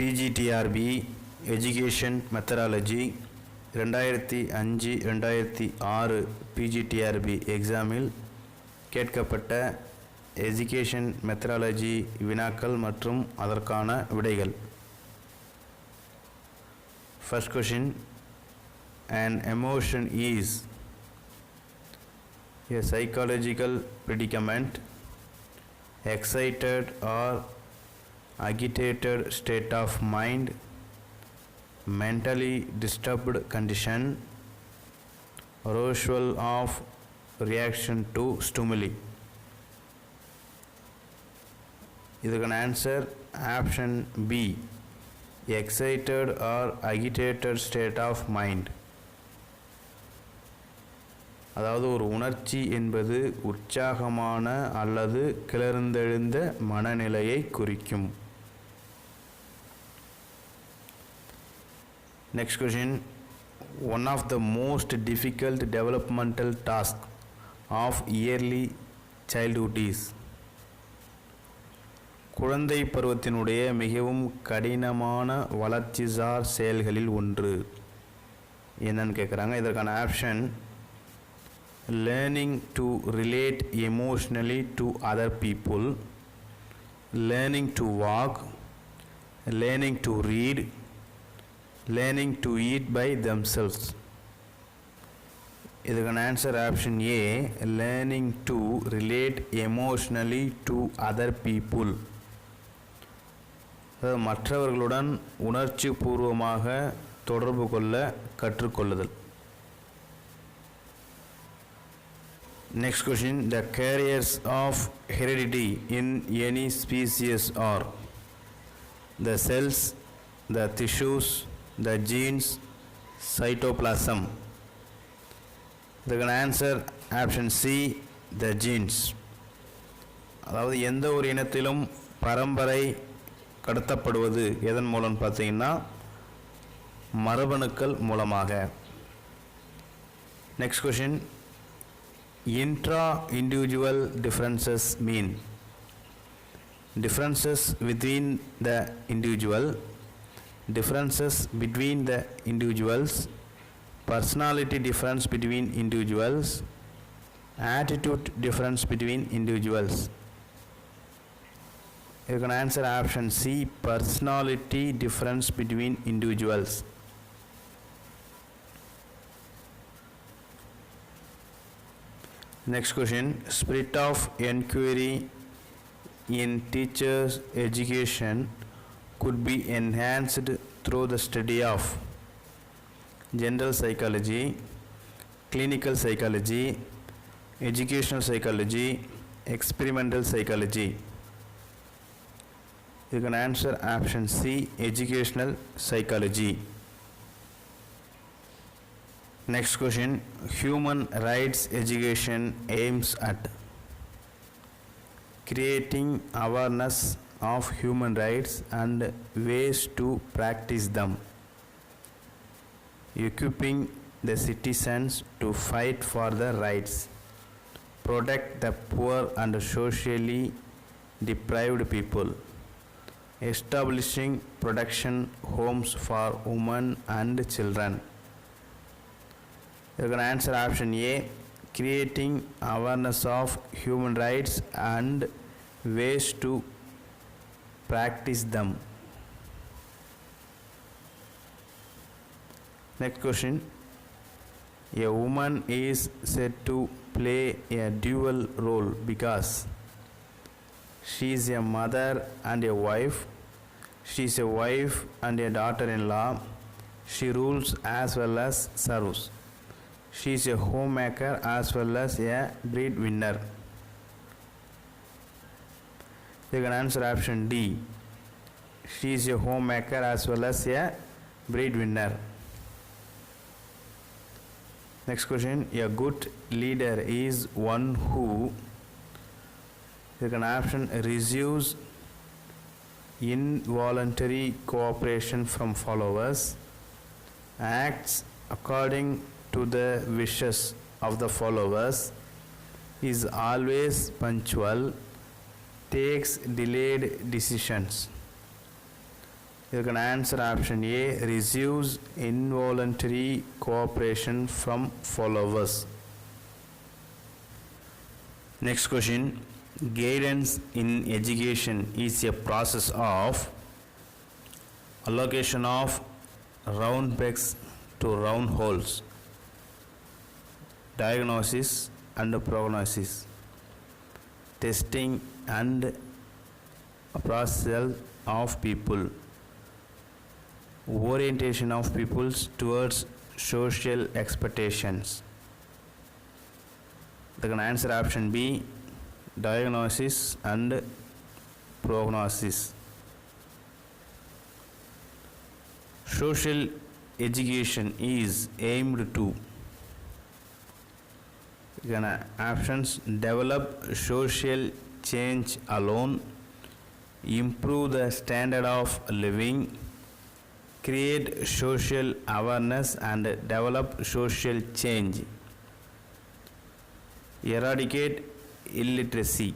PGTRB education methodology 2005-2006 PGTRB எக்ஸாமில் கேட்கப்பட்ட education methodology வினாக்கள் மற்றும் அதற்கான விடைகள். First question, an emotion is a psychological predicament, excited or agitated state of mind, mentally disturbed condition, arousal of reaction to stimuli. இதுக்கான answer option B, excited or agitated state of mind. அதாவது ஒரு உணர்ச்சி என்பது உற்சாகமான அல்லது கிளர்ந்தெழுந்த மனநிலையை குறிக்கும். Next question, one of the most difficult developmental tasks of early childhood is. குழந்தை பருவத்தினுடைய மிகவும் கடினமான வளர்ச்சிசார் செயல்களில் ஒன்று என்னன்னு கேட்குறாங்க. இதற்கான option learning to relate emotionally to other people, learning to walk, learning to read, learning to eat by themselves. இதுக்கான answer option A, learning to relate emotionally to other people. மற்றவர்களுடன் உணர்ச்சி பூர்வமாக தொடர்பு கொள்ள கற்றுக்கொள்ளுதல். Next question, the carriers of heredity in any species are the cells, the tissues, the genes, cytoplasm. இதுக்கான answer option C, the genes. அதாவது எந்த ஒரு இனத்திலும் பரம்பரை கடத்தப்படுவது எதன் மூலம் பார்த்தீங்கன்னா மரபணுக்கள் மூலமாக. Next question, intra individual differences mean differences within the individual, differences between the individuals, personality difference between individuals, attitude difference between individuals. You can answer option C, personality difference between individuals. Next question, spirit of inquiry in teachers' education could be enhanced through the study of general psychology, clinical psychology, educational psychology, experimental psychology. You can answer option C, educational psychology. Next question, human rights education aims at creating awareness of human rights and ways to practice them, equipping the citizens to fight for their rights, protect the poor and socially deprived people, establishing protection homes for women and children. You can answer option A, creating awareness of human rights and ways to practice them. Next question, a woman is said to play a dual role because she is a mother and a wife, she is a wife and a daughter-in-law, she rules as well as serves, she is a homemaker as well as a breadwinner. You can answer option D, she is a homemaker as well as a breadwinner. Next question, a good leader is one who, you can option receives involuntary cooperation from followers, acts according to the wishes of the followers, is always punctual, takes delayed decisions. You can answer option A, receives involuntary cooperation from followers. Next question, guidance in education is a process of allocation of round pegs to round holes, diagnosis and prognosis, testing and appraisal of people, orientation of peoples towards social expectations. They can answer option B, diagnosis and prognosis. Social education is aimed to, options, develop social change alone, improve the standard of living, create social awareness and develop social change, eradicate illiteracy.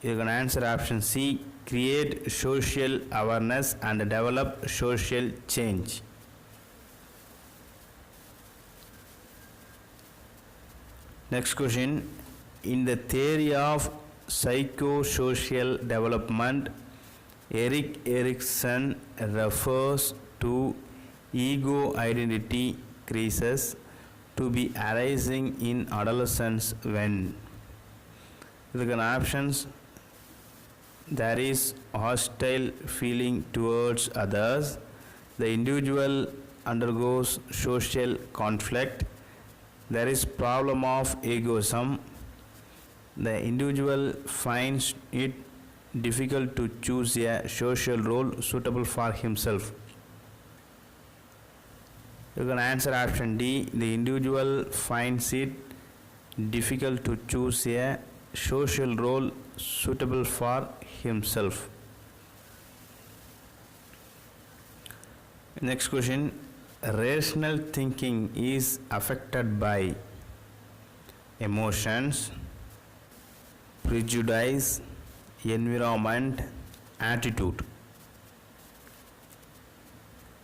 You can answer option C, create social awareness and develop social change. Next question, in the theory of psychosocial development, Erik Erikson refers to ego identity crisis to be arising in adolescence when the options, there is hostile feeling towards others, the individual undergoes social conflict, there is problem of egoism, the individual finds it difficult to choose a social role suitable for himself. You can answer option D, the individual finds it difficult to choose a social role suitable for himself. Next question, rational thinking is affected by emotions, prejudice, environment, attitude.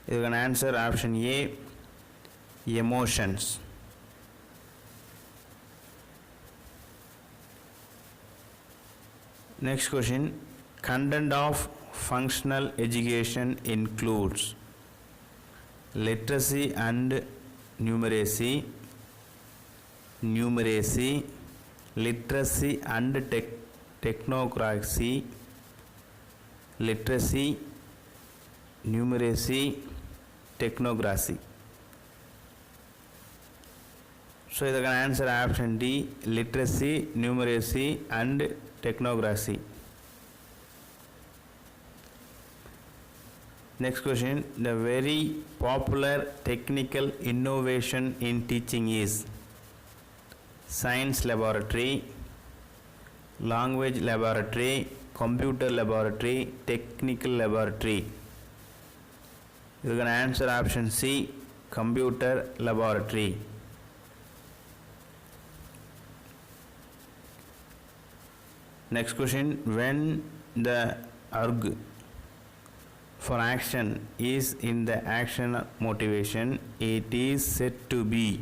You can answer option A, emotions. Next question, content of functional education includes literacy and numeracy, literacy and technocracy, literacy, numeracy, technocracy. So you can answer option D, literacy, numeracy and technocracy. Next question, the very popular technical innovation in teaching is science laboratory, language laboratory, computer laboratory, technical laboratory. You can answer option C, computer laboratory. Next question, when the urge for action is in the action motivation, it is said to be.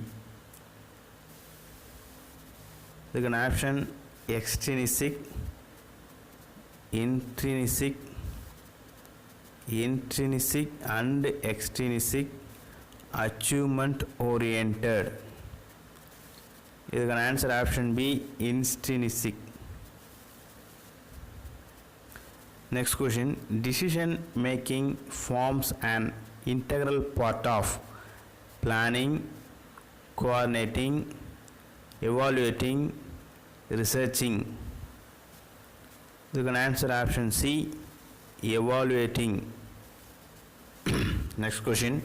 The option extrinsic, intrinsic and extrinsic, achievement oriented. You can answer option B, intrinsic. Next question, decision making forms an integral part of planning, coordinating, evaluating, researching. You can answer option C, evaluating. Next question,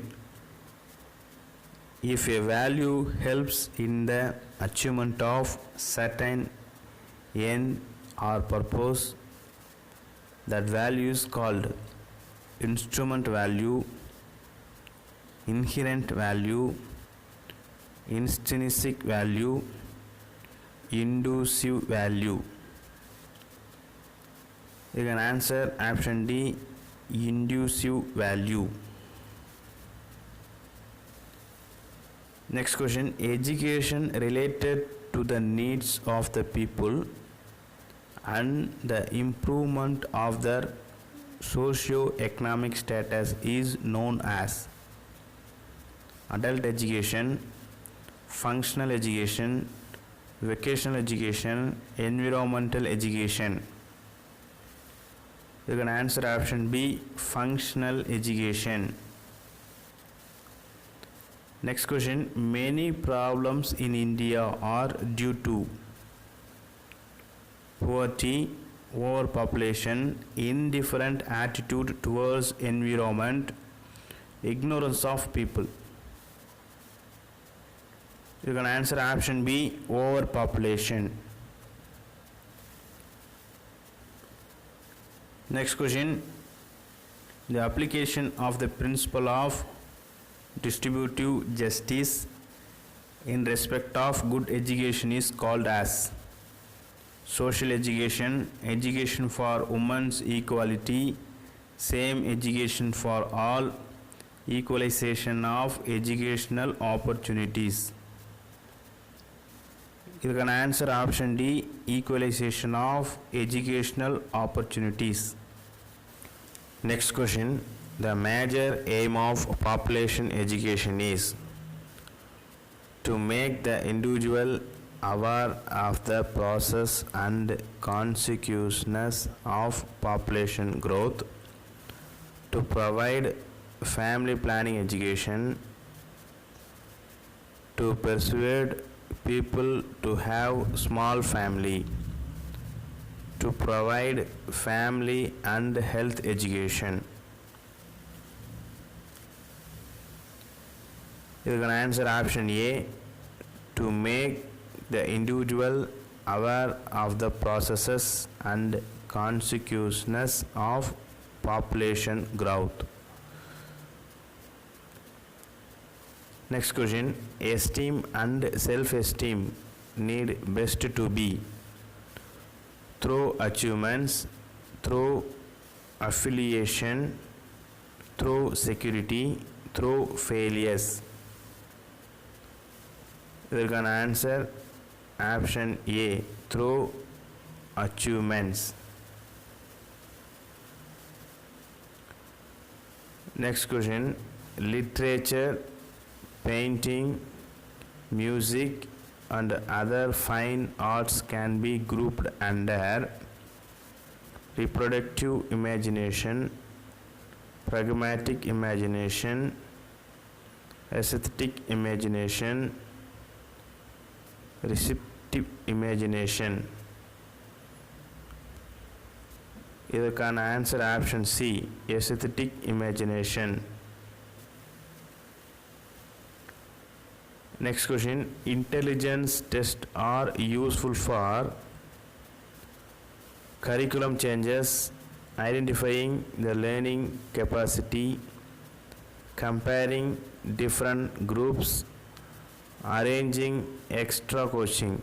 if a value helps in the achievement of certain end or purpose, that value is called instrument value, inherent value, intrinsic value, inducive value. You can answer option D, inducive value. Next question, education related to the needs of the people and the improvement of their socio-economic status is known as adult education, functional education, vocational education, environmental education. You can answer option B, functional education. Next question, many problems in India are due to poverty, overpopulation, indifferent attitude towards environment, ignorance of people. You can answer option B, overpopulation. Next question, the application of the principle of distributive justice in respect of good education is called as social education, education for women's equality, same education for all, equalization of educational opportunities. You can answer option D, equalization of educational opportunities. Next question, the major aim of population education is to make the individual aware of the process and consequences of population growth, to provide family planning education, to persuade people to have small family, to provide family and health education. You can answer option A, to make the individual aware of the processes and consequences of population growth. Next question, esteem and self-esteem need best to be through achievements, through affiliation, through security, through failures. You can answer option A, through achievements. Next question, literature, painting, music and other fine arts can be grouped under reproductive imagination, pragmatic imagination, aesthetic imagination, receptive imagination. You can answer option C, aesthetic imagination. Next question, intelligence tests are useful for curriculum changes, identifying the learning capacity, comparing different groups, arranging extra coaching.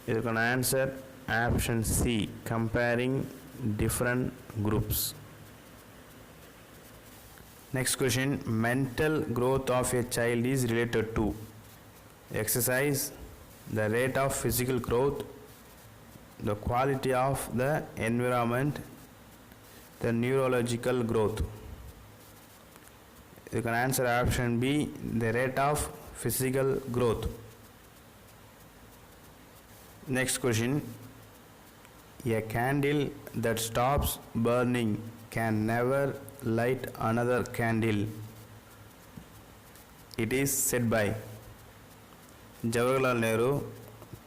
You can answer option C, comparing different groups. Next question, mental growth of a child is related to exercise, the rate of physical growth, the quality of the environment, the neurological growth. You can answer option B, the rate of physical growth. Next question, a candle that stops burning can never light another candle. It is said by Jawaharlal Nehru,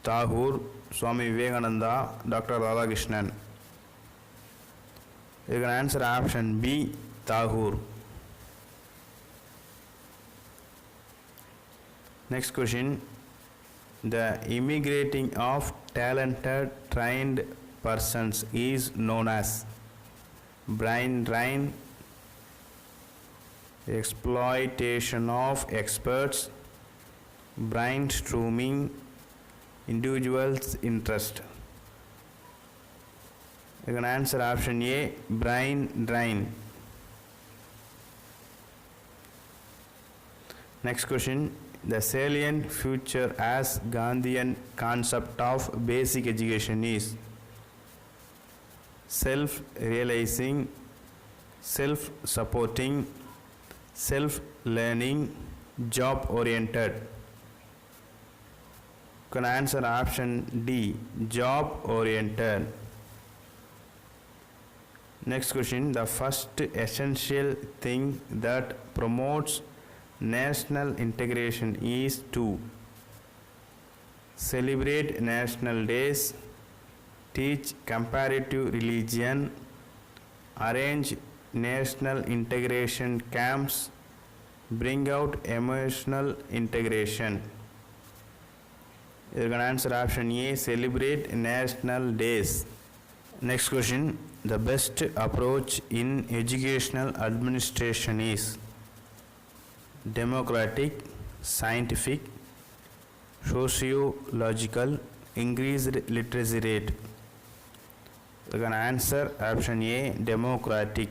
Tagore, Swami Vivekananda, Dr. Radhakrishnan. You can answer option B, Tagore. Next question, the immigrating of talented trained persons is known as brain drain, exploitation of experts, brainstorming, individuals' interest. You can answer option A, brain drain. Next question, the salient future as Gandhian concept of basic education is self-realizing, self-supporting, self-learning, job-oriented. You can answer option D, job-oriented. Next question, the first essential thing that promotes national integration is to celebrate national days, teach comparative religion, arrange national integration camps, bring out emotional integration. You can answer option A, celebrate national days. Next question, the best approach in educational administration is democratic, scientific, sociological, increased literacy rate. You can answer option A, democratic.